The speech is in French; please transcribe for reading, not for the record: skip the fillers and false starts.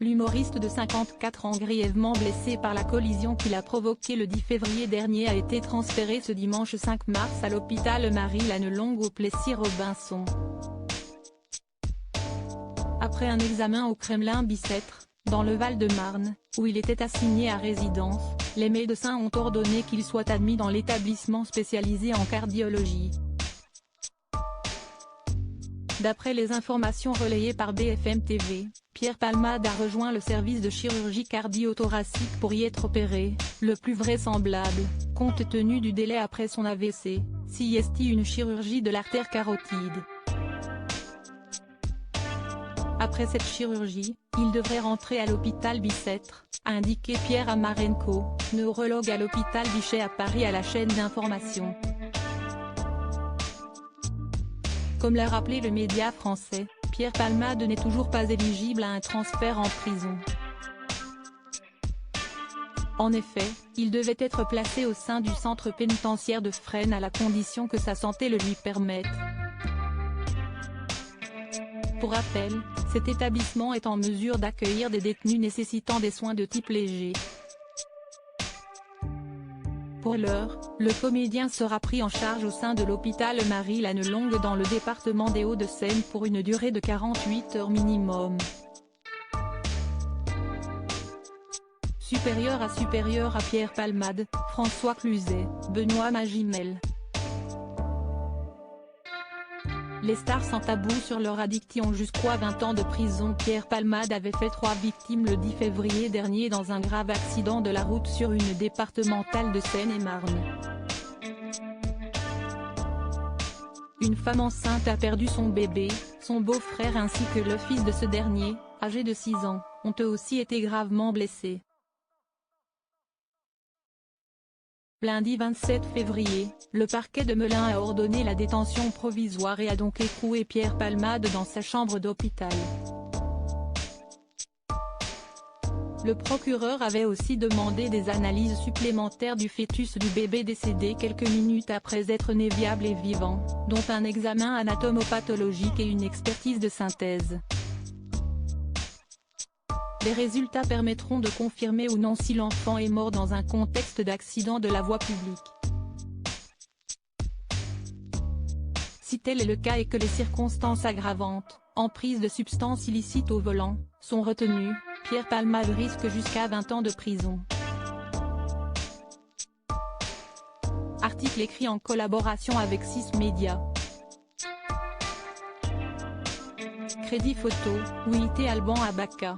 L'humoriste de 54 ans grièvement blessé par la collision qu'il a provoquée le 10 février dernier a été transféré ce dimanche 5 mars à l'hôpital Marie-Lannelongue au Plessis-Robinson. Après un examen au Kremlin-Bicêtre, dans le Val-de-Marne, où il était assigné à résidence, les médecins ont ordonné qu'il soit admis dans l'établissement spécialisé en cardiologie. D'après les informations relayées par BFM TV, Pierre Palmade a rejoint le service de chirurgie cardio-thoracique pour y être opéré, le plus vraisemblable, compte tenu du délai après son AVC, s'y est une chirurgie de l'artère carotide. Après cette chirurgie, il devrait rentrer à l'hôpital Bicêtre, a indiqué Pierre Amarenko, neurologue à l'hôpital Bichet à Paris à la chaîne d'information. Comme l'a rappelé le média français, Pierre Palmade n'est toujours pas éligible à un transfert en prison. En effet, il devait être placé au sein du centre pénitentiaire de Fresnes à la condition que sa santé le lui permette. Pour rappel, cet établissement est en mesure d'accueillir des détenus nécessitant des soins de type léger. Pour l'heure, le comédien sera pris en charge au sein de l'hôpital Marie-Lannelongue dans le département des Hauts-de-Seine pour une durée de 48 heures minimum. Supérieur à Pierre Palmade, François Cluzet, Benoît Magimel. Les stars sans tabou sur leur addiction jusqu'à 20 ans de prison. Pierre Palmade avait fait 3 victimes le 10 février dernier dans un grave accident de la route sur une départementale de Seine-et-Marne. Une femme enceinte a perdu son bébé, son beau-frère ainsi que le fils de ce dernier, âgé de 6 ans, ont eux aussi été gravement blessés. Lundi 27 février, le parquet de Melun a ordonné la détention provisoire et a donc écroué Pierre Palmade dans sa chambre d'hôpital. Le procureur avait aussi demandé des analyses supplémentaires du fœtus du bébé décédé quelques minutes après être né viable et vivant, dont un examen anatomopathologique et une expertise de synthèse. Les résultats permettront de confirmer ou non si l'enfant est mort dans un contexte d'accident de la voie publique. Si tel est le cas et que les circonstances aggravantes, emprise de substances illicites au volant, sont retenues, Pierre Palmade risque jusqu'à 20 ans de prison. Article écrit en collaboration avec 6 médias. Crédit photo, Ouité Alban Abaka.